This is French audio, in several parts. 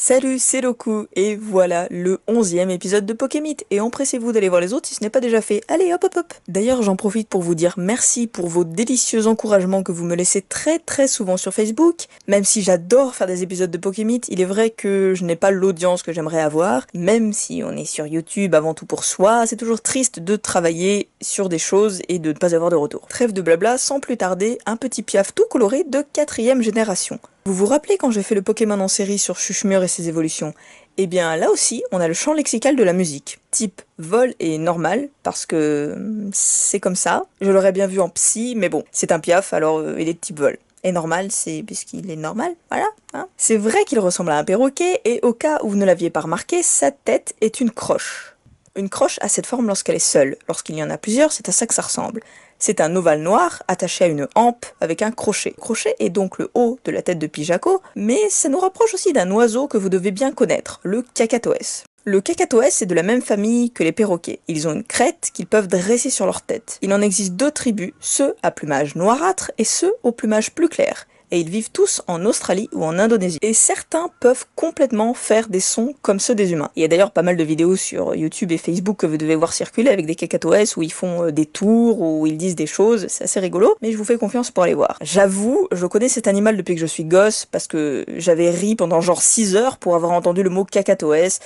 Salut, c'est Loku, et voilà le 11e épisode de Pokémon, et empressez-vous d'aller voir les autres si ce n'est pas déjà fait. Allez, hop hop hop. D'ailleurs, j'en profite pour vous dire merci pour vos délicieux encouragements que vous me laissez très souvent sur Facebook. Même si j'adore faire des épisodes de Pokémon, il est vrai que je n'ai pas l'audience que j'aimerais avoir. Même si on est sur YouTube avant tout pour soi, c'est toujours triste de travailler sur des choses et de ne pas avoir de retour. Trêve de blabla, sans plus tarder, un petit piaf tout coloré de 4ème génération. Vous vous rappelez quand j'ai fait le Pokémon en série sur Chuchmur et ses évolutions? Eh bien là aussi, on a le champ lexical de la musique. Type vol et normal, parce que c'est comme ça. Je l'aurais bien vu en psy, mais bon, c'est un piaf, alors il est de type vol. Et normal, c'est puisqu'il est normal, voilà. Hein. C'est vrai qu'il ressemble à un perroquet, et au cas où vous ne l'aviez pas remarqué, sa tête est une croche. Une croche a cette forme lorsqu'elle est seule. Lorsqu'il y en a plusieurs, c'est à ça que ça ressemble. C'est un ovale noir attaché à une hampe avec un crochet. Le crochet est donc le haut de la tête de Pijaco, mais ça nous rapproche aussi d'un oiseau que vous devez bien connaître, le Cacatoès. Le Cacatoès est de la même famille que les perroquets. Ils ont une crête qu'ils peuvent dresser sur leur tête. Il en existe deux tribus, ceux à plumage noirâtre et ceux au plumage plus clair. Et ils vivent tous en Australie ou en Indonésie. Et certains peuvent complètement faire des sons comme ceux des humains. Il y a d'ailleurs pas mal de vidéos sur YouTube et Facebook que vous devez voir circuler avec des cacatoès où ils font des tours, où ils disent des choses, c'est assez rigolo, mais je vous fais confiance pour aller voir. J'avoue, je connais cet animal depuis que je suis gosse, parce que j'avais ri pendant genre 6 heures pour avoir entendu le mot cacatoès.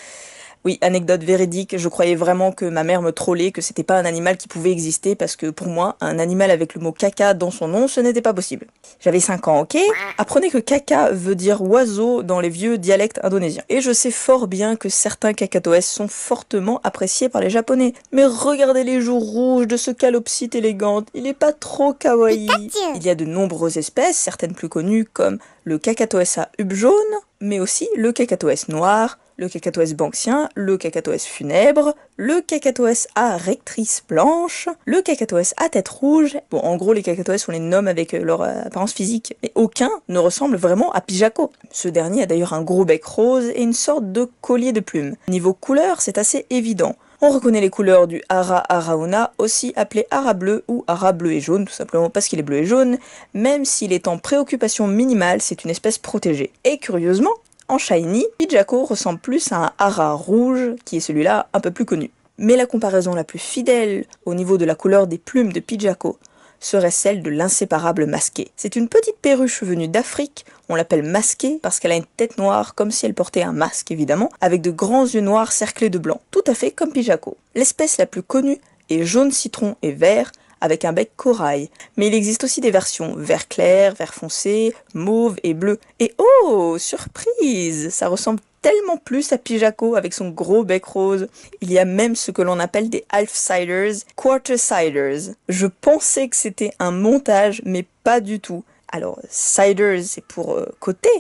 Oui, anecdote véridique, je croyais vraiment que ma mère me trollait, que c'était pas un animal qui pouvait exister, parce que pour moi, un animal avec le mot caca dans son nom, ce n'était pas possible. J'avais 5 ans, ok? Apprenez que caca veut dire oiseau dans les vieux dialectes indonésiens. Et je sais fort bien que certains cacatoès sont fortement appréciés par les japonais. Mais regardez les joues rouges de ce calopsite élégante, il est pas trop kawaii. Il y a de nombreuses espèces, certaines plus connues comme le cacatoès à hube jaune, mais aussi le cacatoès noir, le cacatoès banksien, le cacatoès funèbre, le cacatoès à rectrice blanche, le cacatoès à tête rouge. Bon, en gros, les cacatoès, on les nomme avec leur apparence physique, mais aucun ne ressemble vraiment à Pijaco. Ce dernier a d'ailleurs un gros bec rose et une sorte de collier de plumes. Niveau couleur, c'est assez évident. On reconnaît les couleurs du Hara Arauna, aussi appelé Hara bleu ou Hara bleu et jaune, tout simplement parce qu'il est bleu et jaune, même s'il est en préoccupation minimale, c'est une espèce protégée. Et curieusement, en shiny, Pijaco ressemble plus à un Hara rouge, qui est celui-là un peu plus connu. Mais la comparaison la plus fidèle au niveau de la couleur des plumes de Pijaco serait celle de l'inséparable masqué. C'est une petite perruche venue d'Afrique, on l'appelle masquée parce qu'elle a une tête noire comme si elle portait un masque évidemment, avec de grands yeux noirs cerclés de blanc, tout à fait comme Pijaco. L'espèce la plus connue est jaune citron et vert, avec un bec corail. Mais il existe aussi des versions vert clair, vert foncé, mauve et bleu. Et oh, surprise, ça ressemble tellement plus à Pijaco avec son gros bec rose. Il y a même ce que l'on appelle des half-siders, quarter-siders. Je pensais que c'était un montage, mais pas du tout. Alors, siders, c'est pour côté,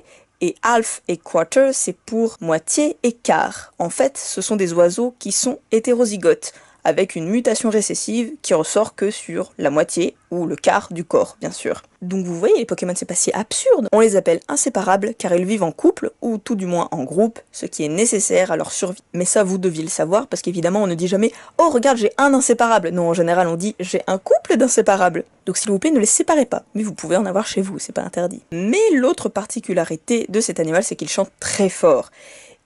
et half et quarter, c'est pour moitié et quart. En fait, ce sont des oiseaux qui sont hétérozygotes, avec une mutation récessive qui ressort que sur la moitié ou le quart du corps, bien sûr. Donc vous voyez, les Pokémon c'est pas si absurde. On les appelle inséparables car ils vivent en couple, ou tout du moins en groupe, ce qui est nécessaire à leur survie. Mais ça vous deviez le savoir, parce qu'évidemment on ne dit jamais « Oh regarde, j'ai un inséparable !» Non, en général on dit « J'ai un couple d'inséparables !» Donc s'il vous plaît, ne les séparez pas. Mais vous pouvez en avoir chez vous, c'est pas interdit. Mais l'autre particularité de cet animal, c'est qu'il chante très fort.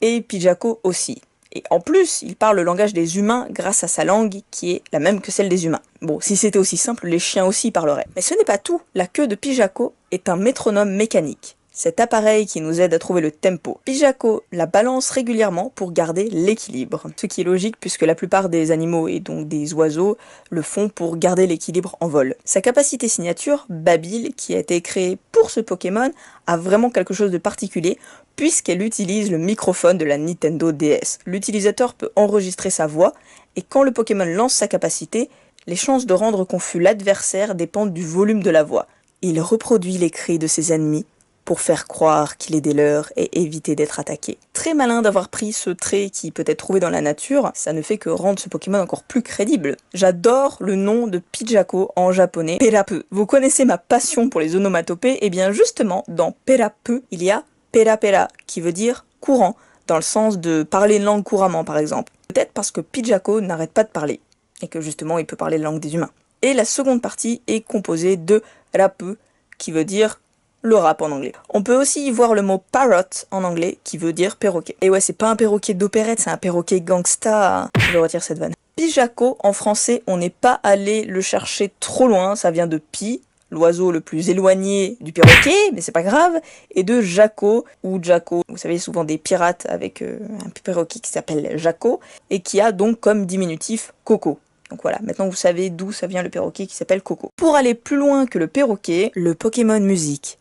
Et Pijaco aussi. Et en plus, il parle le langage des humains grâce à sa langue qui est la même que celle des humains. Bon, si c'était aussi simple, les chiens aussi parleraient. Mais ce n'est pas tout, la queue de Pijaco est un métronome mécanique. Cet appareil qui nous aide à trouver le tempo. Pijaco la balance régulièrement pour garder l'équilibre. Ce qui est logique puisque la plupart des animaux et donc des oiseaux le font pour garder l'équilibre en vol. Sa capacité signature, Babil, qui a été créée pour ce Pokémon, a vraiment quelque chose de particulier puisqu'elle utilise le microphone de la Nintendo DS. L'utilisateur peut enregistrer sa voix et quand le Pokémon lance sa capacité, les chances de rendre confus l'adversaire dépendent du volume de la voix. Il reproduit les cris de ses ennemis pour faire croire qu'il est des leurs et éviter d'être attaqué. Très malin d'avoir pris ce trait qui peut être trouvé dans la nature, ça ne fait que rendre ce Pokémon encore plus crédible. J'adore le nom de Pijaco en japonais, Perapu. Vous connaissez ma passion pour les onomatopées, et bien justement, dans Perapu, il y a Pera Pera, qui veut dire courant, dans le sens de parler une langue couramment par exemple. Peut-être parce que Pijaco n'arrête pas de parler, et que justement il peut parler la langue des humains. Et la seconde partie est composée de Rapu, qui veut dire le rap en anglais. On peut aussi y voir le mot parrot en anglais qui veut dire perroquet. Et ouais, c'est pas un perroquet d'opérette, c'est un perroquet gangsta. Je retire cette vanne. Pijaco en français, on n'est pas allé le chercher trop loin, ça vient de pi, l'oiseau le plus éloigné du perroquet, mais c'est pas grave, et de Jaco, ou Jaco, vous savez, souvent des pirates avec un perroquet qui s'appelle Jaco, et qui a donc comme diminutif Coco. Donc voilà, maintenant vous savez d'où ça vient le perroquet qui s'appelle Coco. Pour aller plus loin que le perroquet, le Pokémon musique.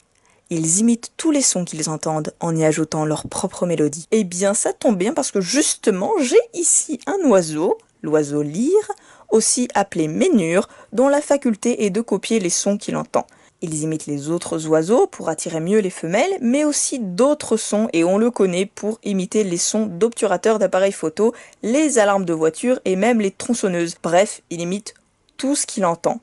Ils imitent tous les sons qu'ils entendent en y ajoutant leur propre mélodie. Eh bien ça tombe bien parce que justement j'ai ici un oiseau, l'oiseau lyre, aussi appelé Ménure, dont la faculté est de copier les sons qu'il entend. Ils imitent les autres oiseaux pour attirer mieux les femelles, mais aussi d'autres sons et on le connaît pour imiter les sons d'obturateurs d'appareils photo, les alarmes de voiture et même les tronçonneuses. Bref, il imite tout ce qu'il entend.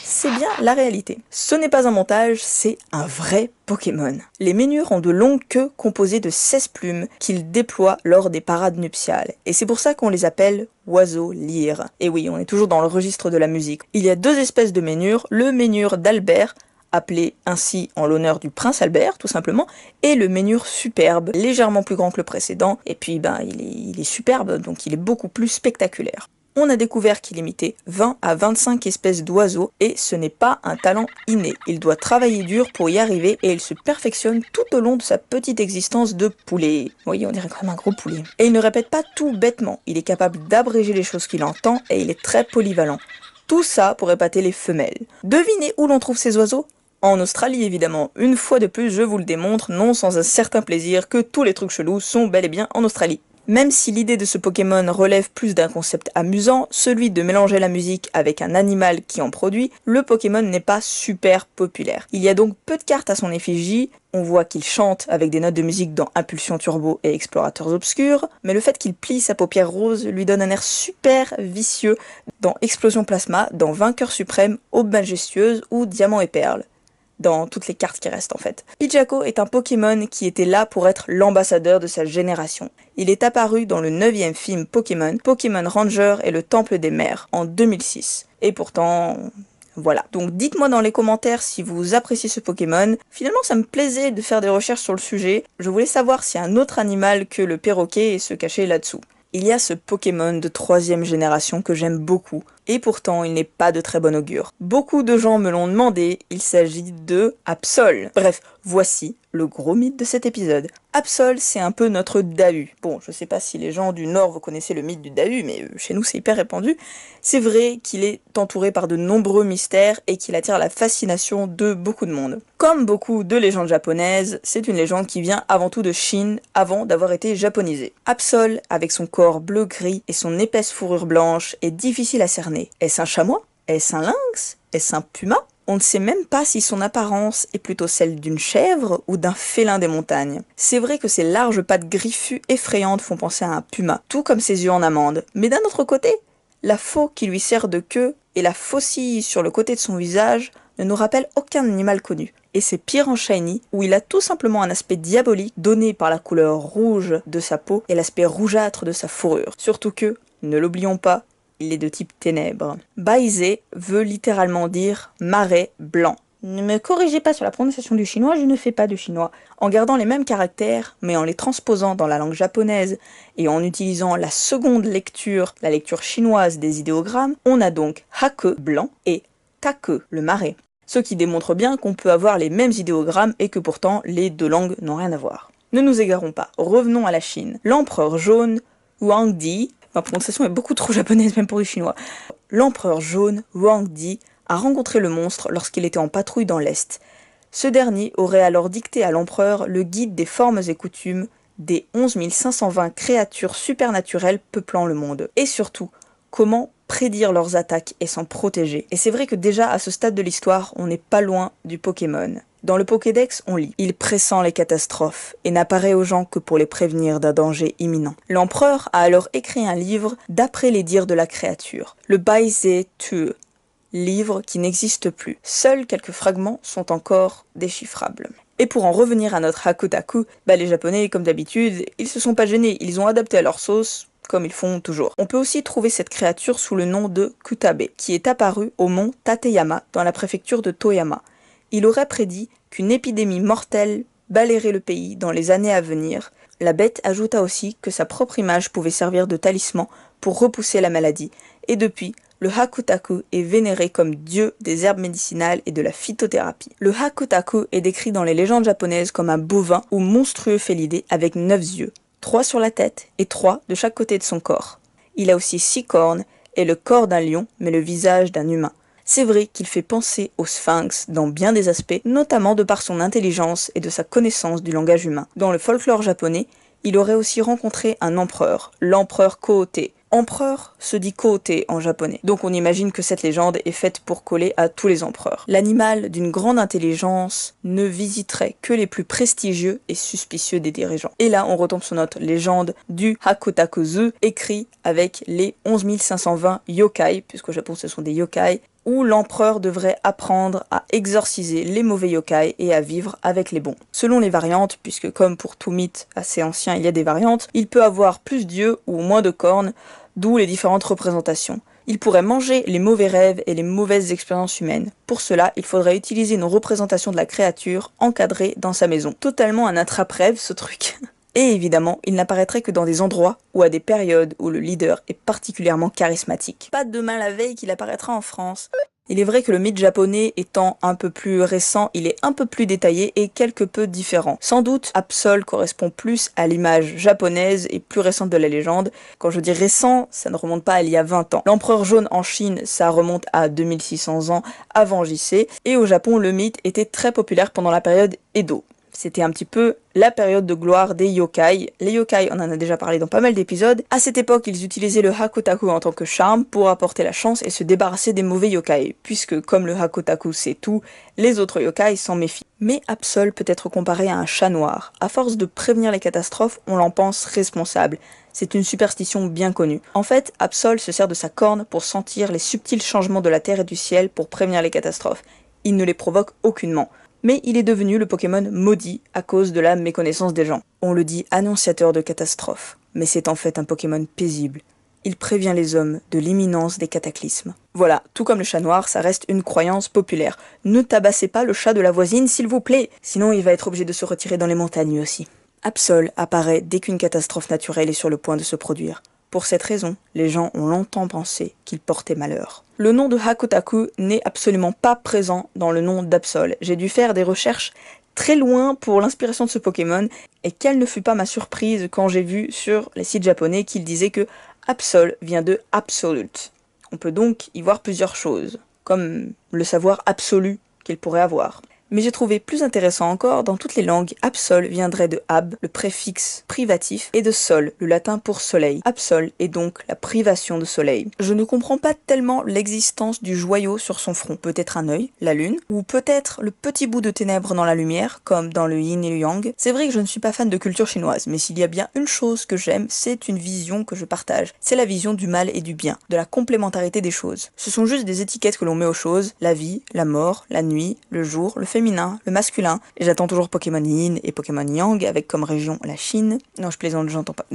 C'est bien la réalité. Ce n'est pas un montage, c'est un vrai Pokémon. Les Ménures ont de longues queues composées de 16 plumes qu'ils déploient lors des parades nuptiales. Et c'est pour ça qu'on les appelle oiseaux lyres. Et oui, on est toujours dans le registre de la musique. Il y a deux espèces de Ménures, le Ménure d'Albert, appelé ainsi en l'honneur du prince Albert, tout simplement, et le Ménure superbe, légèrement plus grand que le précédent, et puis il est superbe, donc il est beaucoup plus spectaculaire. On a découvert qu'il imitait 20 à 25 espèces d'oiseaux et ce n'est pas un talent inné. Il doit travailler dur pour y arriver et il se perfectionne tout au long de sa petite existence de poulet. Oui, on dirait quand même un gros poulet. Et il ne répète pas tout bêtement, il est capable d'abréger les choses qu'il entend et il est très polyvalent. Tout ça pour épater les femelles. Devinez où l'on trouve ces oiseaux ? En Australie évidemment. Une fois de plus, je vous le démontre, non sans un certain plaisir, que tous les trucs chelous sont bel et bien en Australie. Même si l'idée de ce Pokémon relève plus d'un concept amusant, celui de mélanger la musique avec un animal qui en produit, le Pokémon n'est pas super populaire. Il y a donc peu de cartes à son effigie, on voit qu'il chante avec des notes de musique dans Impulsion Turbo et Explorateurs Obscurs, mais le fait qu'il plie sa paupière rose lui donne un air super vicieux dans Explosion Plasma, dans Vainqueur Suprême, Aube Majestueuse ou Diamant et Perle. Dans toutes les cartes qui restent en fait. Pijaco est un Pokémon qui était là pour être l'ambassadeur de sa génération. Il est apparu dans le 9e film Pokémon, Pokémon Ranger et le Temple des Mers, en 2006. Et pourtant... voilà. Donc dites-moi dans les commentaires si vous appréciez ce Pokémon. Finalement ça me plaisait de faire des recherches sur le sujet. Je voulais savoir si un autre animal que le perroquet se cachait là-dessous. Il y a ce Pokémon de 3e génération que j'aime beaucoup, et pourtant il n'est pas de très bon augure. Beaucoup de gens me l'ont demandé, il s'agit de Absol. Bref, voici le gros mythe de cet épisode. Absol, c'est un peu notre Dahu. Bon, je sais pas si les gens du Nord vous connaissez le mythe du Dahu, mais chez nous c'est hyper répandu. C'est vrai qu'il est entouré par de nombreux mystères et qu'il attire la fascination de beaucoup de monde. Comme beaucoup de légendes japonaises, c'est une légende qui vient avant tout de Chine, avant d'avoir été japonisée. Absol, avec son corps bleu-gris et son épaisse fourrure blanche, est difficile à cerner. Est-ce un chamois ? Est-ce un lynx ? Est-ce un puma ? On ne sait même pas si son apparence est plutôt celle d'une chèvre ou d'un félin des montagnes. C'est vrai que ses larges pattes griffues effrayantes font penser à un puma, tout comme ses yeux en amande. Mais d'un autre côté, la faux qui lui sert de queue et la faucille sur le côté de son visage ne nous rappellent aucun animal connu. Et c'est pire en shiny, où il a tout simplement un aspect diabolique donné par la couleur rouge de sa peau et l'aspect rougeâtre de sa fourrure. Surtout que, ne l'oublions pas, il est de type ténèbres. Baize veut littéralement dire marais blanc. Ne me corrigez pas sur la prononciation du chinois, je ne fais pas de chinois. En gardant les mêmes caractères, mais en les transposant dans la langue japonaise et en utilisant la seconde lecture, la lecture chinoise des idéogrammes, on a donc hake, blanc, et take, le marais. Ce qui démontre bien qu'on peut avoir les mêmes idéogrammes et que pourtant les deux langues n'ont rien à voir. Ne nous égarons pas, revenons à la Chine. L'empereur jaune, Huangdi, ma prononciation est beaucoup trop japonaise même pour les chinois. L'empereur jaune, Huangdi, a rencontré le monstre lorsqu'il était en patrouille dans l'Est. Ce dernier aurait alors dicté à l'empereur le guide des formes et coutumes des 11 520 créatures supernaturelles peuplant le monde. Et surtout, comment prédire leurs attaques et s'en protéger. Et c'est vrai que déjà à ce stade de l'histoire, on n'est pas loin du Pokémon. Dans le Pokédex, on lit « Il pressent les catastrophes et n'apparaît aux gens que pour les prévenir d'un danger imminent ». L'empereur a alors écrit un livre d'après les dires de la créature, le Baise Tue, livre qui n'existe plus. Seuls quelques fragments sont encore déchiffrables. Et pour en revenir à notre Hakutaku, les Japonais, comme d'habitude, ils se sont pas gênés, ils ont adapté à leur sauce, comme ils font toujours. On peut aussi trouver cette créature sous le nom de Kutabe, qui est apparu au mont Tateyama, dans la préfecture de Toyama. Il aurait prédit qu'une épidémie mortelle balayerait le pays dans les années à venir. La bête ajouta aussi que sa propre image pouvait servir de talisman pour repousser la maladie, et depuis, le Hakutaku est vénéré comme dieu des herbes médicinales et de la phytothérapie. Le Hakutaku est décrit dans les légendes japonaises comme un bovin ou monstrueux félidé avec 9 yeux, 3 sur la tête et 3 de chaque côté de son corps. Il a aussi 6 cornes et le corps d'un lion, mais le visage d'un humain. C'est vrai qu'il fait penser au sphinx dans bien des aspects, notamment de par son intelligence et de sa connaissance du langage humain. Dans le folklore japonais, il aurait aussi rencontré un empereur, l'empereur Kōtei. Empereur se dit Kōtei en japonais, donc on imagine que cette légende est faite pour coller à tous les empereurs. L'animal d'une grande intelligence ne visiterait que les plus prestigieux et suspicieux des dirigeants. Et là, on retombe sur notre légende du Hakutaku-zu, écrit avec les 11 520 yokai, puisqu'au Japon ce sont des yokai, où l'empereur devrait apprendre à exorciser les mauvais yokai et à vivre avec les bons. Selon les variantes, puisque comme pour tout mythe assez ancien il y a des variantes, il peut avoir plus d'yeux ou moins de cornes, d'où les différentes représentations. Il pourrait manger les mauvais rêves et les mauvaises expériences humaines. Pour cela, il faudrait utiliser une représentation de la créature encadrée dans sa maison. Totalement un attrape-rêve ce truc. Et évidemment, il n'apparaîtrait que dans des endroits ou à des périodes où le leader est particulièrement charismatique. Pas demain la veille qu'il apparaîtra en France. Il est vrai que le mythe japonais étant un peu plus récent, il est un peu plus détaillé et quelque peu différent. Sans doute, Absol correspond plus à l'image japonaise et plus récente de la légende. Quand je dis récent, ça ne remonte pas à il y a 20 ans. L'empereur jaune en Chine, ça remonte à 2600 ans avant JC. Et au Japon, le mythe était très populaire pendant la période Edo. C'était un petit peu la période de gloire des yokai. Les yokai, on en a déjà parlé dans pas mal d'épisodes. À cette époque, ils utilisaient le Hakutaku en tant que charme pour apporter la chance et se débarrasser des mauvais yokai, puisque comme le Hakutaku c'est tout, les autres yokai s'en méfient. Mais Absol peut être comparé à un chat noir. À force de prévenir les catastrophes, on l'en pense responsable. C'est une superstition bien connue. En fait, Absol se sert de sa corne pour sentir les subtils changements de la terre et du ciel pour prévenir les catastrophes. Il ne les provoque aucunement. Mais il est devenu le Pokémon maudit à cause de la méconnaissance des gens. On le dit annonciateur de catastrophes, mais c'est en fait un Pokémon paisible. Il prévient les hommes de l'imminence des cataclysmes. Voilà, tout comme le chat noir, ça reste une croyance populaire. Ne tabassez pas le chat de la voisine, s'il vous plaît, sinon il va être obligé de se retirer dans les montagnes aussi. Absol apparaît dès qu'une catastrophe naturelle est sur le point de se produire. Pour cette raison, les gens ont longtemps pensé qu'il portait malheur. Le nom de Hakutaku n'est absolument pas présent dans le nom d'Absol. J'ai dû faire des recherches très loin pour l'inspiration de ce Pokémon, et quelle ne fut pas ma surprise quand j'ai vu sur les sites japonais qu'il disait que Absol vient de Absolute. On peut donc y voir plusieurs choses, comme le savoir absolu qu'il pourrait avoir. Mais j'ai trouvé plus intéressant encore, dans toutes les langues, Absol viendrait de ab, le préfixe privatif, et de sol, le latin pour soleil. Absol est donc la privation de soleil. Je ne comprends pas tellement l'existence du joyau sur son front. Peut-être un œil, la lune, ou peut-être le petit bout de ténèbres dans la lumière, comme dans le yin et le yang. C'est vrai que je ne suis pas fan de culture chinoise, mais s'il y a bien une chose que j'aime, c'est une vision que je partage. C'est la vision du mal et du bien, de la complémentarité des choses. Ce sont juste des étiquettes que l'on met aux choses, la vie, la mort, la nuit, le jour, le féminin, le masculin, et j'attends toujours Pokémon Yin et Pokémon Yang, avec comme région la Chine. Non, je plaisante, j'entends pas.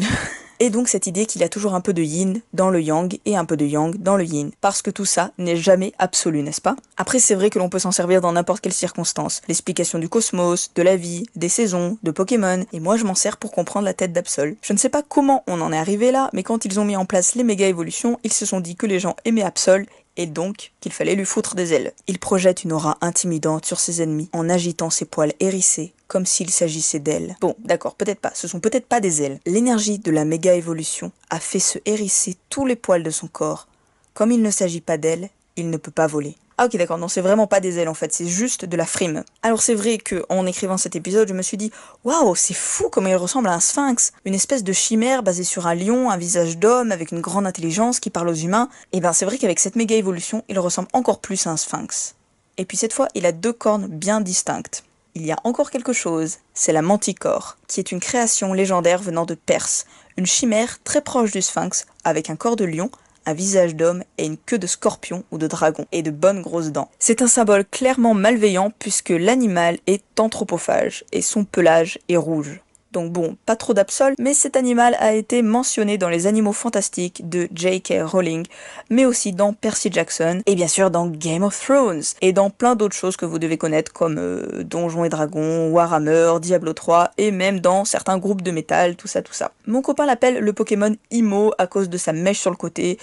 Et donc cette idée qu'il y a toujours un peu de yin dans le yang et un peu de yang dans le yin, parce que tout ça n'est jamais absolu, n'est-ce pas? Après c'est vrai que l'on peut s'en servir dans n'importe quelle circonstance, l'explication du cosmos, de la vie, des saisons, de Pokémon, et moi je m'en sers pour comprendre la tête d'Absol. Je ne sais pas comment on en est arrivé là, mais quand ils ont mis en place les méga évolutions, ils se sont dit que les gens aimaient Absol, et donc qu'il fallait lui foutre des ailes. Il projette une aura intimidante sur ses ennemis en agitant ses poils hérissés, comme s'il s'agissait d'ailes. Bon, d'accord, peut-être pas, ce sont peut-être pas des ailes. L'énergie de la méga évolution a fait se hérisser tous les poils de son corps. Comme il ne s'agit pas d'ailes, il ne peut pas voler. Ah ok d'accord, non c'est vraiment pas des ailes en fait, c'est juste de la frime. Alors c'est vrai que en écrivant cet épisode, je me suis dit waouh, c'est fou comment il ressemble à un sphinx, une espèce de chimère basée sur un lion, un visage d'homme avec une grande intelligence qui parle aux humains. Et ben c'est vrai qu'avec cette méga évolution, il ressemble encore plus à un sphinx. Et puis cette fois, il a 2 cornes bien distinctes. il y a encore quelque chose, c'est la Manticore, qui est une création légendaire venant de Perse, une chimère très proche du sphinx, avec un corps de lion, un visage d'homme et une queue de scorpion ou de dragon, et de bonnes grosses dents. C'est un symbole clairement malveillant puisque l'animal est anthropophage, et son pelage est rouge. Donc bon, pas trop d'absol, mais cet animal a été mentionné dans les Animaux Fantastiques de J.K. Rowling, mais aussi dans Percy Jackson, et bien sûr dans Game of Thrones, et dans plein d'autres choses que vous devez connaître comme Donjons et Dragons, Warhammer, Diablo 3, et même dans certains groupes de métal, tout ça. Mon copain l'appelle le Pokémon Imo à cause de sa mèche sur le côté,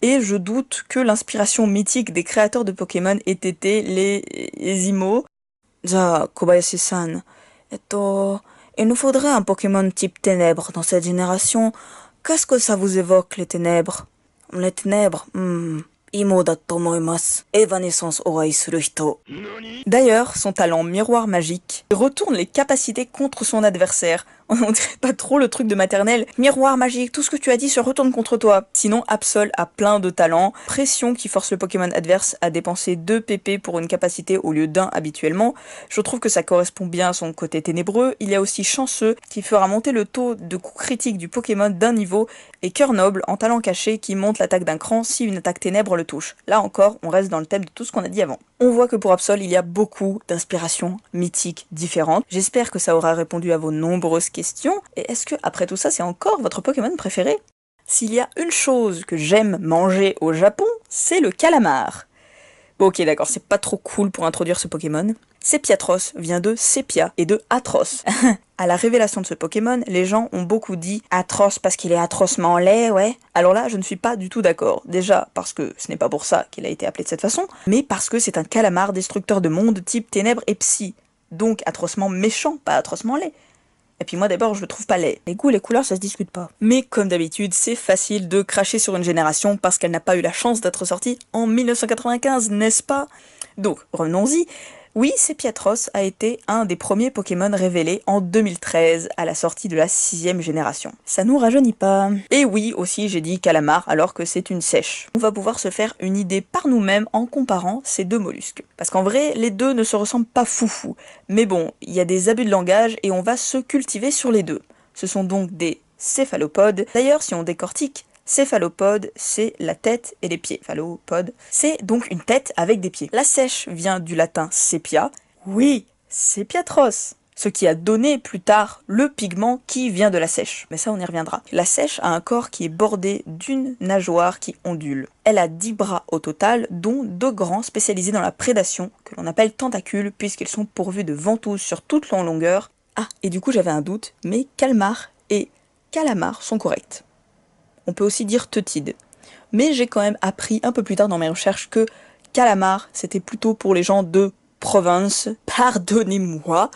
et je doute que l'inspiration mythique des créateurs de Pokémon ait été les Imo. Ja, Kobayashi-san, il nous faudrait un Pokémon type ténèbres dans cette génération. Qu'est-ce que ça vous évoque, les ténèbres? Les ténèbres, Imo da tomoimasu. Evanescence orai suru hito. D'ailleurs, son talent miroir magique retourne les capacités contre son adversaire. On dirait pas trop le truc de maternelle. Miroir magique, tout ce que tu as dit se retourne contre toi. Sinon, Absol a plein de talents. Pression qui force le Pokémon adverse à dépenser 2 PP pour une capacité au lieu d'un habituellement. Je trouve que ça correspond bien à son côté ténébreux. Il y a aussi Chanceux qui fera monter le taux de coups critiques du Pokémon d'un niveau. Et Cœur Noble en talent caché qui monte l'attaque d'un cran si une attaque ténèbre le touche. Là encore, on reste dans le thème de tout ce qu'on a dit avant. On voit que pour Absol, il y a beaucoup d'inspirations mythiques différentes. J'espère que ça aura répondu à vos nombreuses questions. Et est-ce que, après tout ça, c'est encore votre Pokémon préféré? S'il y a une chose que j'aime manger au Japon, c'est le calamar. Bon, ok, d'accord, c'est pas trop cool pour introduire ce Pokémon. Sepiatros vient de Sepia et de Atroce. À la révélation de ce Pokémon, les gens ont beaucoup dit « atroce parce qu'il est atrocement laid, ouais ». Alors là, je ne suis pas du tout d'accord. Déjà parce que ce n'est pas pour ça qu'il a été appelé de cette façon, mais parce que c'est un calamar destructeur de monde type ténèbres et psy. Donc atrocement méchant, pas atrocement laid. Et puis moi d'abord, je le trouve pas laid. Les goûts et les couleurs, ça se discute pas. Mais comme d'habitude, c'est facile de cracher sur une génération parce qu'elle n'a pas eu la chance d'être sortie en 1995, n'est-ce pas? Donc, revenons-y. Oui, Sepiatros a été un des premiers Pokémon révélés en 2013 à la sortie de la 6ème génération. Ça nous rajeunit pas. Et oui, aussi j'ai dit calamar alors que c'est une sèche. On va pouvoir se faire une idée par nous-mêmes en comparant ces deux mollusques. Parce qu'en vrai, les deux ne se ressemblent pas foufou. Mais bon, il y a des abus de langage et on va se cultiver sur les deux. Ce sont donc des céphalopodes. D'ailleurs, si on décortique, céphalopode, c'est la tête et les pieds. Céphalopode, c'est donc une tête avec des pieds. La sèche vient du latin sepia, oui, sepiatros, ce qui a donné plus tard le pigment qui vient de la sèche. Mais ça, on y reviendra. La sèche a un corps qui est bordé d'une nageoire qui ondule. Elle a 10 bras au total, dont 2 grands spécialisés dans la prédation, que l'on appelle tentacules, puisqu'ils sont pourvus de ventouses sur toute leur longueur. Ah, et du coup j'avais un doute, mais calmar et calamar sont corrects. On peut aussi dire teutide. Mais j'ai quand même appris un peu plus tard dans mes recherches que calamar, c'était plutôt pour les gens de province. Pardonnez-moi,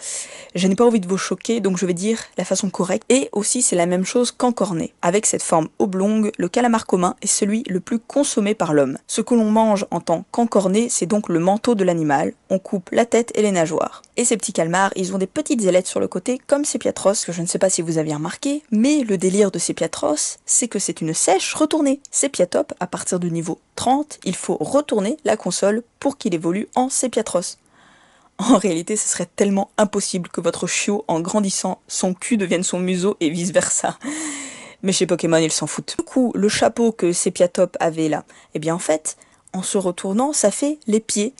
je n'ai pas envie de vous choquer, donc je vais dire la façon correcte. Et aussi, c'est la même chose qu'encorné. Avec cette forme oblongue, le calamar commun est celui le plus consommé par l'homme. Ce que l'on mange en tant qu'encorné, c'est donc le manteau de l'animal. On coupe la tête et les nageoires. Et ces petits calmars, ils ont des petites ailettes sur le côté, comme Sepiatros, que je ne sais pas si vous aviez remarqué, mais le délire de Sepiatros, c'est que c'est une sèche retournée. Sepiatop, à partir du niveau 30, il faut retourner la console pour qu'il évolue en Sepiatros. En réalité, ce serait tellement impossible que votre chiot, en grandissant, son cul devienne son museau et vice-versa. Mais chez Pokémon, ils s'en foutent. Du coup, le chapeau que Sepiatop avait là, eh bien en fait, en se retournant, ça fait les pieds.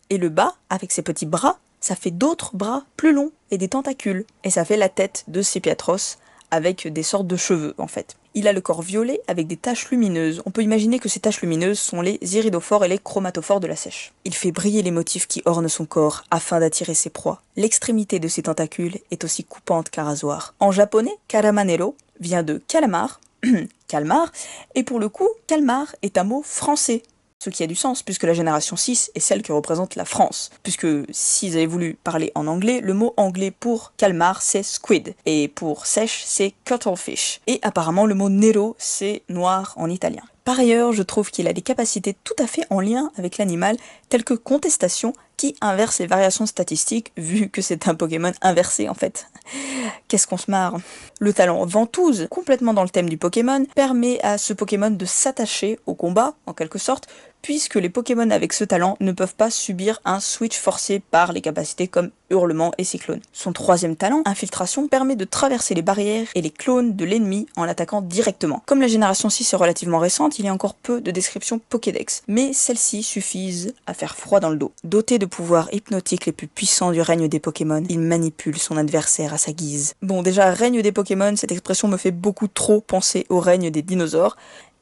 Et le bas, avec ses petits bras, ça fait d'autres bras plus longs et des tentacules. Et ça fait la tête de Sepiatros avec des sortes de cheveux, en fait. Il a le corps violet avec des taches lumineuses. On peut imaginer que ces taches lumineuses sont les iridophores et les chromatophores de la sèche. Il fait briller les motifs qui ornent son corps afin d'attirer ses proies. L'extrémité de ses tentacules est aussi coupante qu'un rasoir. En japonais, caramanero vient de calamar, calmar, et pour le coup, calmar est un mot français. Ce qui a du sens, puisque la génération 6 est celle qui représente la France. Puisque s'ils avaient voulu parler en anglais, le mot anglais pour calmar c'est squid, et pour sèche c'est cuttlefish. Et apparemment le mot nero c'est noir en italien. Par ailleurs, je trouve qu'il a des capacités tout à fait en lien avec l'animal, telles que contestation, qui inverse les variations statistiques, vu que c'est un Pokémon inversé en fait. Qu'est-ce qu'on se marre. Le talent ventouse, complètement dans le thème du Pokémon, permet à ce Pokémon de s'attacher au combat, en quelque sorte, puisque les Pokémon avec ce talent ne peuvent pas subir un switch forcé par les capacités comme hurlement et cyclone. Son troisième talent, infiltration, permet de traverser les barrières et les clones de l'ennemi en l'attaquant directement. Comme la génération 6 est relativement récente, il y a encore peu de descriptions Pokédex, mais celles-ci suffisent à faire froid dans le dos. Doté de pouvoirs hypnotiques les plus puissants du règne des Pokémon, il manipule son adversaire à sa guise. Bon, déjà, règne des Pokémon, cette expression me fait beaucoup trop penser au règne des dinosaures,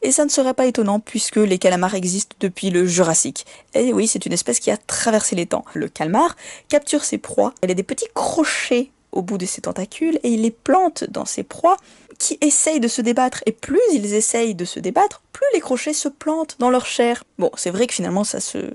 et ça ne serait pas étonnant puisque les calmars existent depuis le Jurassique. Et oui, c'est une espèce qui a traversé les temps. Le calmar capture ses proies, elle a des petits crochets au bout de ses tentacules et il les plante dans ses proies qui essayent de se débattre. Et plus ils essayent de se débattre, plus les crochets se plantent dans leur chair. Bon, c'est vrai que finalement ça se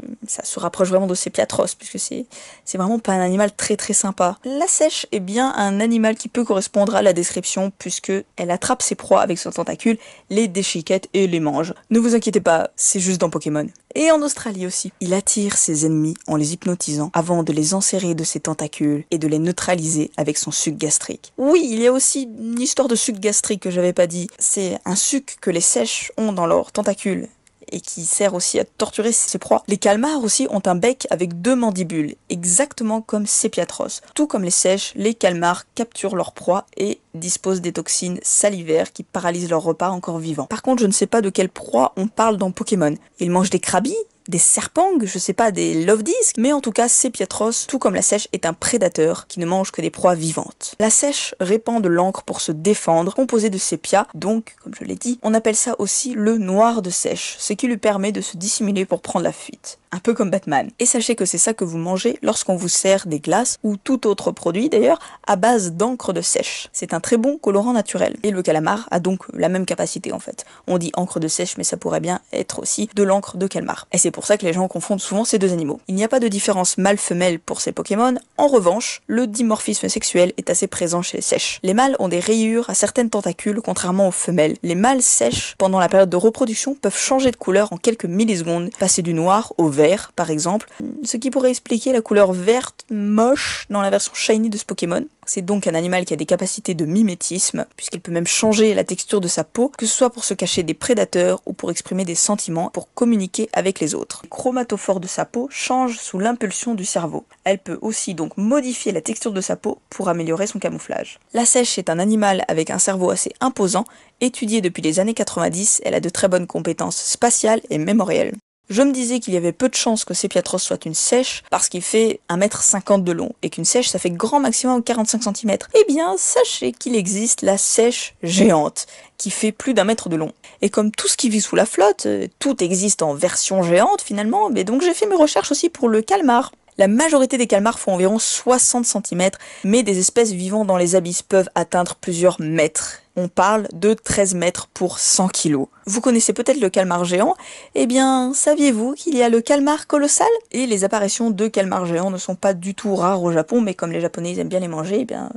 rapproche vraiment de Sepiatros, puisque c'est vraiment pas un animal très très sympa. La sèche est bien un animal qui peut correspondre à la description, puisque elle attrape ses proies avec son tentacule, les déchiquette et les mange. Ne vous inquiétez pas, c'est juste dans Pokémon. Et en Australie aussi. Il attire ses ennemis en les hypnotisant avant de les enserrer de ses tentacules et de les neutraliser avec son suc gastrique. Oui, il y a aussi une histoire de suc gastrique que j'avais pas dit. C'est un suc que les sèches ont dans leurs tentacules et qui sert aussi à torturer ses proies. Les calmars aussi ont un bec avec 2 mandibules, exactement comme Sepiatros. Tout comme les sèches, les calmars capturent leurs proies et disposent des toxines salivaires qui paralysent leur repas encore vivant. Par contre, je ne sais pas de quelle proie on parle dans Pokémon. Ils mangent des Krabby, des serpengs, je sais pas, des Love-Disc, mais en tout cas, Sepiatros, tout comme la sèche, est un prédateur qui ne mange que des proies vivantes. La sèche répand de l'encre pour se défendre, composée de sépia, donc, comme je l'ai dit, on appelle ça aussi le noir de sèche, ce qui lui permet de se dissimuler pour prendre la fuite. Un peu comme Batman. Et sachez que c'est ça que vous mangez lorsqu'on vous sert des glaces, ou tout autre produit d'ailleurs, à base d'encre de sèche. C'est un très bon colorant naturel. Et le calamar a donc la même capacité en fait. On dit encre de sèche, mais ça pourrait bien être aussi de l'encre de calmar. Et c'est pour ça que les gens confondent souvent ces deux animaux. Il n'y a pas de différence mâle-femelle pour ces Pokémon. En revanche, le dimorphisme sexuel est assez présent chez les sèches. Les mâles ont des rayures à certaines tentacules, contrairement aux femelles. Les mâles sèches, pendant la période de reproduction, peuvent changer de couleur en quelques millisecondes, passer du noir au vert, par exemple, ce qui pourrait expliquer la couleur verte moche dans la version shiny de ce Pokémon. C'est donc un animal qui a des capacités de mimétisme, puisqu'il peut même changer la texture de sa peau, que ce soit pour se cacher des prédateurs ou pour exprimer des sentiments, pour communiquer avec les autres. Le chromatophore de sa peau change sous l'impulsion du cerveau. Elle peut aussi donc modifier la texture de sa peau pour améliorer son camouflage. La sèche est un animal avec un cerveau assez imposant, étudié depuis les années 90, elle a de très bonnes compétences spatiales et mémorielles. Je me disais qu'il y avait peu de chances que Sepiatros soit une sèche parce qu'il fait 1,50 m de long et qu'une sèche ça fait grand maximum 45 cm. Eh bien, sachez qu'il existe la sèche géante qui fait plus d'1 m de long. Et comme tout ce qui vit sous la flotte, tout existe en version géante finalement, mais donc j'ai fait mes recherches aussi pour le calmar. La majorité des calmars font environ 60 cm, mais des espèces vivant dans les abysses peuvent atteindre plusieurs mètres. On parle de 13 mètres pour 100 kg. Vous connaissez peut-être le calmar géant, eh bien, saviez-vous qu'il y a le calmar colossal? Et les apparitions de calmars géants ne sont pas du tout rares au Japon, mais comme les Japonais aiment bien les manger, eh bien,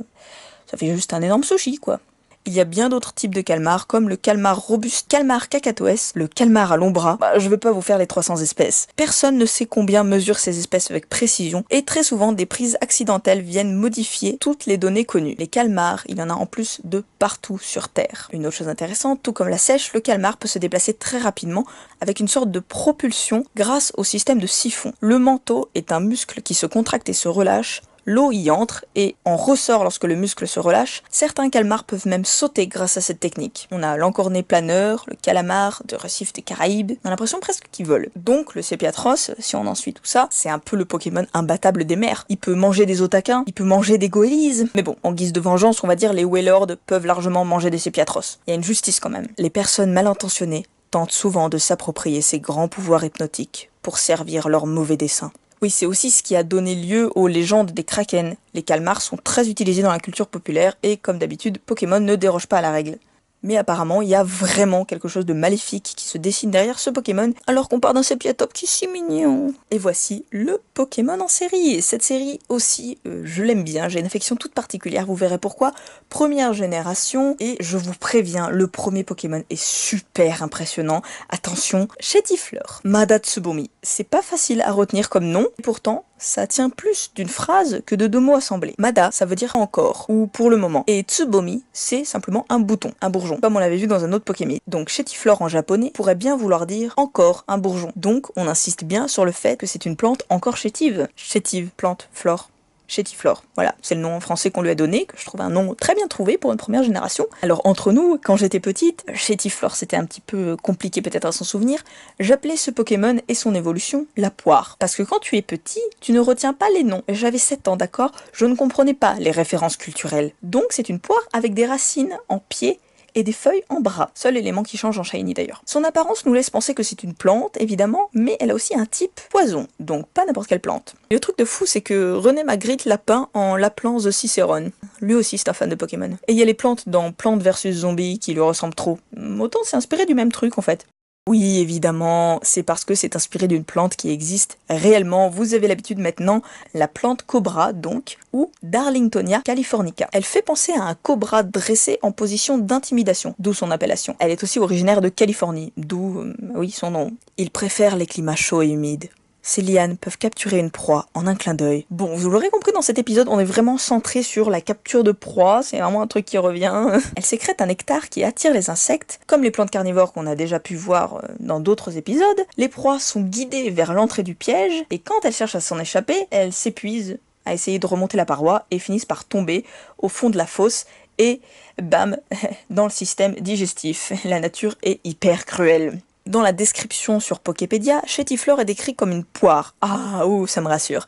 ça fait juste un énorme sushi, quoi. Il y a bien d'autres types de calmars, comme le calmar robuste, calmar cacatoès, le calmar à long bras. Je vais pas vous faire les 300 espèces. Personne ne sait combien mesurent ces espèces avec précision, et très souvent des prises accidentelles viennent modifier toutes les données connues. Les calmars, il y en a en plus de partout sur Terre. Une autre chose intéressante, tout comme la sèche, le calmar peut se déplacer très rapidement avec une sorte de propulsion grâce au système de siphon. Le manteau est un muscle qui se contracte et se relâche. L'eau y entre et en ressort lorsque le muscle se relâche. Certains calmars peuvent même sauter grâce à cette technique. On a l'encorné planeur, le calamar de récif des Caraïbes. On a l'impression presque qu'ils volent. Donc le Sepiatros, si on en suit tout ça, c'est un peu le Pokémon imbattable des mers. Il peut manger des otaquins, il peut manger des goélises. Mais bon, en guise de vengeance, on va dire les Wailords peuvent largement manger des Sepiatros. Il y a une justice quand même. Les personnes mal intentionnées tentent souvent de s'approprier ces grands pouvoirs hypnotiques pour servir leurs mauvais desseins. Oui, c'est aussi ce qui a donné lieu aux légendes des Kraken. Les calmars sont très utilisés dans la culture populaire et, comme d'habitude, Pokémon ne déroge pas à la règle. Mais apparemment, il y a vraiment quelque chose de maléfique qui se dessine derrière ce Pokémon, alors qu'on part d'un Sepiatop qui est si mignon. Et voici le Pokémon en série. Et cette série aussi, je l'aime bien, j'ai une affection toute particulière, vous verrez pourquoi. Première génération, et je vous préviens, le premier Pokémon est super impressionnant. Attention, Chétifleur, Madatsubomi. C'est pas facile à retenir comme nom, et pourtant, ça tient plus d'une phrase que de 2 mots assemblés. Mada, ça veut dire encore, ou pour le moment. Et Tsubomi, c'est simplement un bouton, un bourgeon, comme on l'avait vu dans un autre Pokémon. Donc chétiflore en japonais pourrait bien vouloir dire encore un bourgeon. Donc on insiste bien sur le fait que c'est une plante encore chétive. Chétive, plante, flore. Chétiflore. Voilà, c'est le nom en français qu'on lui a donné, que je trouve un nom très bien trouvé pour une première génération. Alors entre nous, quand j'étais petite, Chétiflore c'était un petit peu compliqué peut-être à s'en souvenir, j'appelais ce Pokémon et son évolution la poire. Parce que quand tu es petit, tu ne retiens pas les noms. J'avais 7 ans, d'accord? Je ne comprenais pas les références culturelles. Donc c'est une poire avec des racines en pied et des feuilles en bras. Seul élément qui change en Shiny d'ailleurs. Son apparence nous laisse penser que c'est une plante, évidemment, mais elle a aussi un type poison, donc pas n'importe quelle plante. Et le truc de fou, c'est que René Magritte l'a peint en l'appelant The Cicerone. Lui aussi c'est un fan de Pokémon. Et il y a les plantes dans Plantes vs Zombies qui lui ressemblent trop. Autant c'est inspiré du même truc en fait. Oui, évidemment, c'est parce que c'est inspiré d'une plante qui existe réellement. Vous avez l'habitude maintenant, la plante cobra donc, ou Darlingtonia californica. Elle fait penser à un cobra dressé en position d'intimidation, d'où son appellation. Elle est aussi originaire de Californie, d'où, oui, son nom. Il préfère les climats chauds et humides. Ces lianes peuvent capturer une proie en un clin d'œil. Bon, vous l'aurez compris dans cet épisode, on est vraiment centré sur la capture de proie, c'est vraiment un truc qui revient. Elle sécrète un nectar qui attire les insectes, comme les plantes carnivores qu'on a déjà pu voir dans d'autres épisodes. Les proies sont guidées vers l'entrée du piège, et quand elles cherchent à s'en échapper, elles s'épuisent à essayer de remonter la paroi et finissent par tomber au fond de la fosse, et bam, dans le système digestif. La nature est hyper cruelle. Dans la description sur Poképédia, Chétiflore est décrit comme une poire. Ah, ouh, ça me rassure.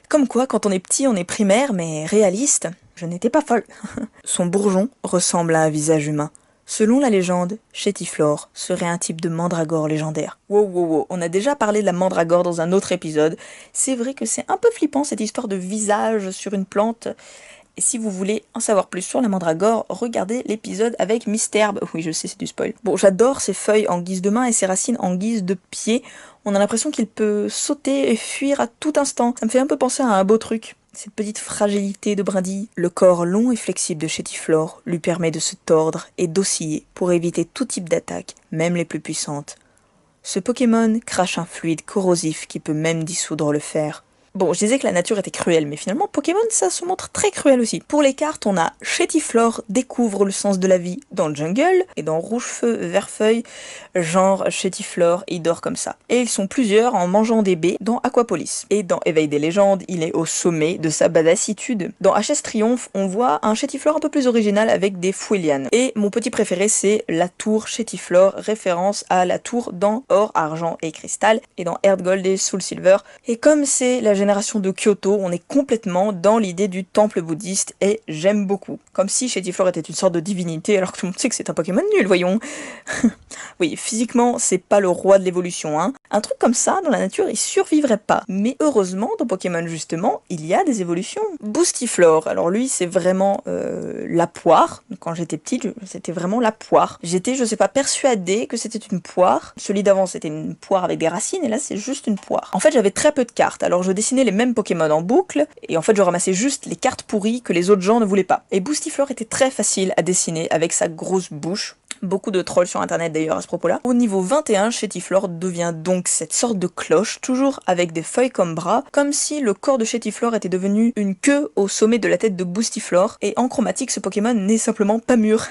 Comme quoi, quand on est petit, on est primaire, mais réaliste. Je n'étais pas folle. Son bourgeon ressemble à un visage humain. Selon la légende, Chétiflore serait un type de mandragore légendaire. Wow, on a déjà parlé de la mandragore dans un autre épisode. C'est vrai que c'est un peu flippant cette histoire de visage sur une plante. Et si vous voulez en savoir plus sur la mandragore, regardez l'épisode avec Misterbe. Oui, je sais, c'est du spoil. Bon, j'adore ses feuilles en guise de main et ses racines en guise de pied. On a l'impression qu'il peut sauter et fuir à tout instant. Ça me fait un peu penser à un beau truc. Cette petite fragilité de brindille. Le corps long et flexible de Chétiflore lui permet de se tordre et d'osciller pour éviter tout type d'attaque, même les plus puissantes. Ce Pokémon crache un fluide corrosif qui peut même dissoudre le fer. Bon, je disais que la nature était cruelle, mais finalement, Pokémon, ça se montre très cruel aussi. Pour les cartes, on a Chétiflore découvre le sens de la vie dans le jungle, et dans Rouge-Feu, Vert-Feuille, genre Chétiflore, il dort comme ça. Et ils sont plusieurs en mangeant des baies dans Aquapolis. Et dans Éveil des légendes, il est au sommet de sa badassitude. Dans HS Triomphe, on voit un Chétiflore un peu plus original avec des fouélianes. Et mon petit préféré, c'est la tour Chétiflore, référence à la tour dans Or, Argent et Cristal, et dans Earth Gold et Soul Silver. Et comme c'est la génération de Kyoto, on est complètement dans l'idée du temple bouddhiste et j'aime beaucoup. Comme si Chétiflore était une sorte de divinité alors que tout le monde sait que c'est un Pokémon nul, voyons. Oui, physiquement, c'est pas le roi de l'évolution, hein. Un truc comme ça, dans la nature, il survivrait pas. Mais heureusement, dans Pokémon justement, il y a des évolutions. Boostiflore, alors lui, c'est vraiment la poire. Quand j'étais petite, c'était vraiment la poire. J'étais, je sais pas, persuadée que c'était une poire. Celui d'avant, c'était une poire avec des racines, et là, c'est juste une poire. En fait, j'avais très peu de cartes, alors je dessinais les mêmes Pokémon en boucle, et en fait, je ramassais juste les cartes pourries que les autres gens ne voulaient pas. Et Boostiflore était très facile à dessiner avec sa grosse bouche. Beaucoup de trolls sur internet d'ailleurs à ce propos-là. Au niveau 21, Chétiflore devient donc cette sorte de cloche, toujours avec des feuilles comme bras, comme si le corps de Chétiflore était devenu une queue au sommet de la tête de Boostiflore, et en chromatique, ce Pokémon n'est simplement pas mûr.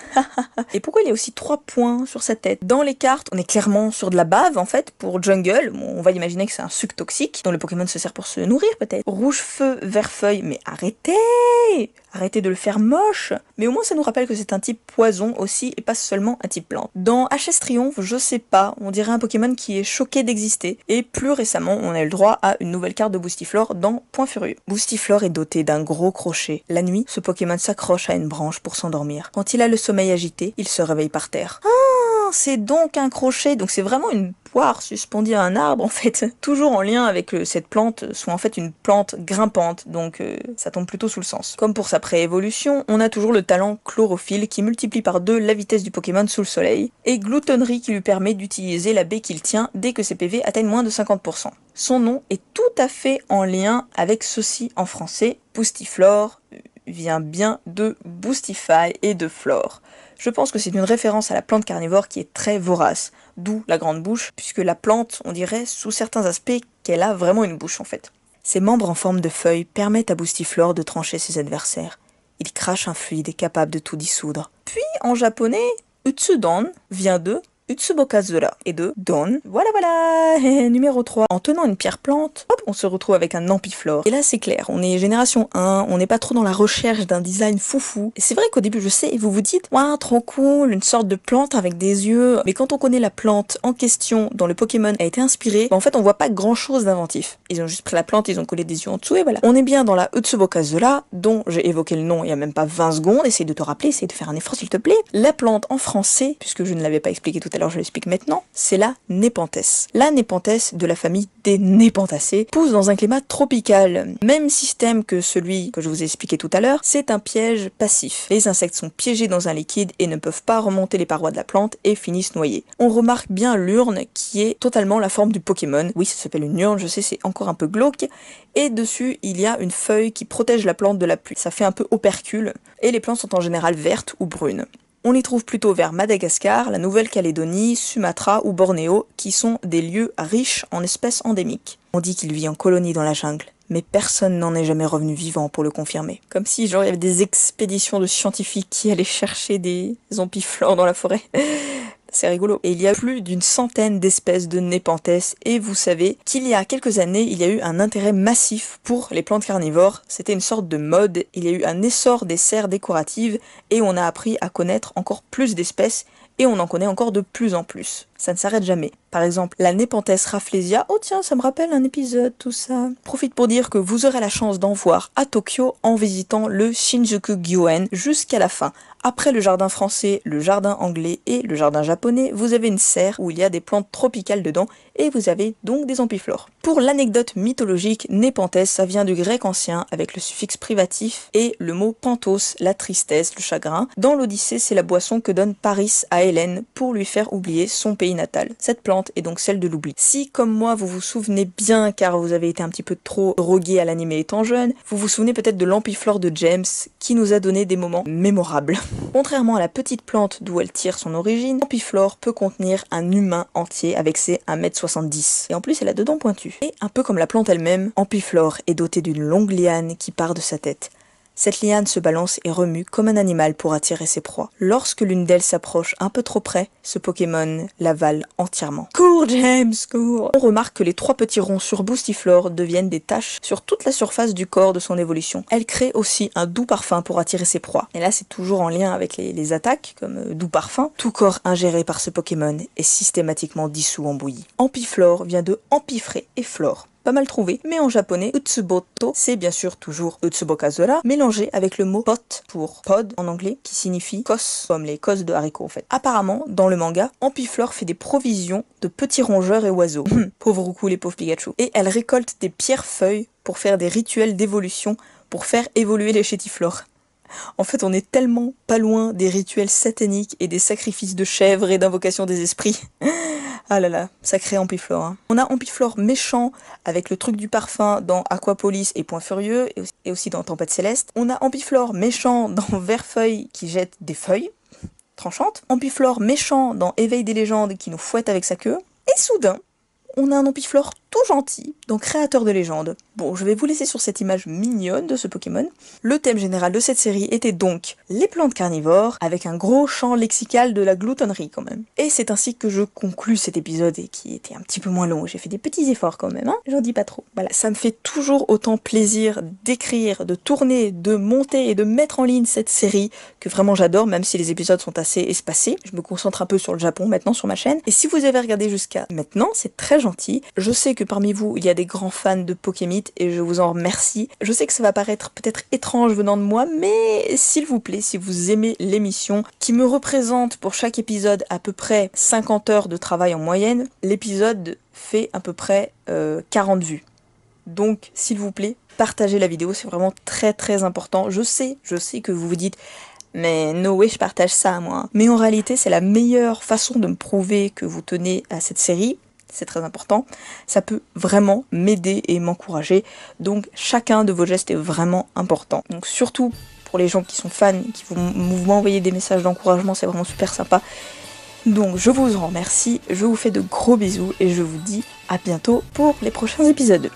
Et pourquoi il y a aussi 3 points sur sa tête? Dans les cartes, on est clairement sur de la bave en fait, pour Jungle, on va imaginer que c'est un suc toxique, dont le Pokémon se sert pour se nourrir peut-être. Rouge-Feu, Vert-Feuille, mais arrêtez! Arrêtez de le faire moche. Mais au moins ça nous rappelle que c'est un type poison aussi et pas seulement un type plante. Dans HS Triomphe, je sais pas, on dirait un Pokémon qui est choqué d'exister. Et plus récemment, on a eu le droit à une nouvelle carte de Boostiflore dans Point Furieux. Boostiflore est doté d'un gros crochet. La nuit, ce Pokémon s'accroche à une branche pour s'endormir. Quand il a le sommeil agité, il se réveille par terre. Ah, c'est donc un crochet, donc c'est vraiment une poire suspendue à un arbre en fait, toujours en lien avec cette plante, soit en fait une plante grimpante, donc ça tombe plutôt sous le sens. Comme pour sa pré-évolution, on a toujours le talent chlorophylle qui multiplie par 2 la vitesse du Pokémon sous le soleil, et gloutonnerie qui lui permet d'utiliser la baie qu'il tient dès que ses PV atteignent moins de 50%. Son nom est tout à fait en lien avec ceci en français, Boostiflore vient bien de Boostify et de Flore. Je pense que c'est une référence à la plante carnivore qui est très vorace, d'où la grande bouche, puisque la plante, on dirait, sous certains aspects, qu'elle a vraiment une bouche en fait. Ses membres en forme de feuilles permettent à Boostiflore de trancher ses adversaires. Il crache un fluide capable de tout dissoudre. Puis, en japonais, Utsudon vient de Utsubokazura et de Don. Voilà, numéro 3. En tenant une pierre plante, hop, on se retrouve avec un ampiflore. Et là, c'est clair, on est génération 1, on n'est pas trop dans la recherche d'un design foufou. Et c'est vrai qu'au début, je sais, vous vous dites, waouh, trop cool, une sorte de plante avec des yeux. Mais quand on connaît la plante en question dont le Pokémon a été inspiré, en fait, on voit pas grand chose d'inventif. Ils ont juste pris la plante, ils ont collé des yeux en dessous et voilà. On est bien dans la Utsubokazura, dont j'ai évoqué le nom il y a même pas 20 secondes. Essaye de te rappeler, essaye de faire un effort s'il te plaît. La plante en français, puisque je ne l'avais pas expliqué tout à l'heure, je l'explique maintenant, c'est la Nepenthes. La Nepenthes de la famille des Nepentacées pousse dans un climat tropical. Même système que celui que je vous ai expliqué tout à l'heure, c'est un piège passif. Les insectes sont piégés dans un liquide et ne peuvent pas remonter les parois de la plante et finissent noyés. On remarque bien l'urne qui est totalement la forme du Pokémon. Oui, ça s'appelle une urne, je sais, c'est encore un peu glauque. Et dessus, il y a une feuille qui protège la plante de la pluie. Ça fait un peu opercule. Et les plantes sont en général vertes ou brunes. On les trouve plutôt vers Madagascar, la Nouvelle-Calédonie, Sumatra ou Bornéo, qui sont des lieux riches en espèces endémiques. On dit qu'il vit en colonie dans la jungle, mais personne n'en est jamais revenu vivant pour le confirmer. Comme si genre il y avait des expéditions de scientifiques qui allaient chercher des ampiflores dans la forêt. C'est rigolo. Et il y a plus d'une centaine d'espèces de Nepenthes, et vous savez qu'il y a quelques années, il y a eu un intérêt massif pour les plantes carnivores. C'était une sorte de mode, il y a eu un essor des serres décoratives, et on a appris à connaître encore plus d'espèces, et on en connaît encore de plus en plus. Ça ne s'arrête jamais. Par exemple, la Nepenthes rafflesia, oh tiens, ça me rappelle un épisode, tout ça. Profite pour dire que vous aurez la chance d'en voir à Tokyo en visitant le Shinjuku Gyoen jusqu'à la fin. Après le jardin français, le jardin anglais et le jardin japonais, vous avez une serre où il y a des plantes tropicales dedans et vous avez donc des ampiflores. Pour l'anecdote mythologique, Nepenthes, ça vient du grec ancien avec le suffixe privatif et le mot pantos, la tristesse, le chagrin. Dans l'Odyssée, c'est la boisson que donne Paris à Hélène pour lui faire oublier son pays natal. Cette plante est donc celle de l'oubli. Si, comme moi, vous vous souvenez bien, car vous avez été un petit peu trop drogué à l'animé étant jeune, vous vous souvenez peut-être de l'ampiflore de James, qui nous a donné des moments mémorables. Contrairement à la petite plante d'où elle tire son origine, l'ampiflore peut contenir un humain entier avec ses 1m70. Et en plus, elle a deux dents pointues. Et un peu comme la plante elle-même, ampiflore est dotée d'une longue liane qui part de sa tête. Cette liane se balance et remue comme un animal pour attirer ses proies. Lorsque l'une d'elles s'approche un peu trop près, ce Pokémon l'avale entièrement. Cours James, cours! On remarque que les trois petits ronds sur Boostiflore deviennent des taches sur toute la surface du corps de son évolution. Elle crée aussi un doux parfum pour attirer ses proies. Et là c'est toujours en lien avec les attaques, comme doux parfum. Tout corps ingéré par ce Pokémon est systématiquement dissous en bouillie. Ampiflore vient de empifrer et flore. Pas mal trouvé, mais en japonais, Utsuboto, c'est bien sûr toujours Utsubokazura, mélangé avec le mot pot pour pod en anglais, qui signifie cos, comme les cosses de haricots en fait. Apparemment, dans le manga, Ampiflore fait des provisions de petits rongeurs et oiseaux. Pauvre Roku, les pauvres Pikachu. Et elle récolte des pierres-feuilles pour faire des rituels d'évolution, pour faire évoluer les chétiflores. En fait, on est tellement pas loin des rituels sataniques et des sacrifices de chèvres et d'invocation des esprits. Ah là là, sacré Ampiflore. Hein. On a Ampiflore méchant avec le truc du parfum dans Aquapolis et Point Furieux et aussi dans Tempête Céleste. On a Ampiflore méchant dans Verfeuille qui jette des feuilles tranchantes. Ampiflore méchant dans Éveil des légendes qui nous fouette avec sa queue. Et soudain, on a un Ampiflore tout gentil dans Créateur de légende. Bon, je vais vous laisser sur cette image mignonne de ce Pokémon. Le thème général de cette série était donc les plantes carnivores, avec un gros champ lexical de la gloutonnerie quand même. Et c'est ainsi que je conclus cet épisode, et qui était un petit peu moins long. J'ai fait des petits efforts quand même, hein, j'en dis pas trop. Voilà, ça me fait toujours autant plaisir d'écrire, de tourner, de monter et de mettre en ligne cette série, que vraiment j'adore, même si les épisodes sont assez espacés. Je me concentre un peu sur le Japon maintenant sur ma chaîne. Et si vous avez regardé jusqu'à maintenant, c'est très gentil. Je sais que parmi vous, il y a des grands fans de Pokémit et je vous en remercie. Je sais que ça va paraître peut-être étrange venant de moi, mais s'il vous plaît, si vous aimez l'émission, qui me représente pour chaque épisode à peu près 50 heures de travail en moyenne, l'épisode fait à peu près 40 vues. Donc, s'il vous plaît, partagez la vidéo, c'est vraiment très très important. Je sais que vous vous dites... Mais no way, je partage ça, moi. Mais en réalité, c'est la meilleure façon de me prouver que vous tenez à cette série. C'est très important. Ça peut vraiment m'aider et m'encourager. Donc, chacun de vos gestes est vraiment important. Donc, surtout pour les gens qui sont fans, qui vont m'envoyer des messages d'encouragement, c'est vraiment super sympa. Donc, je vous en remercie. Je vous fais de gros bisous et je vous dis à bientôt pour les prochains épisodes.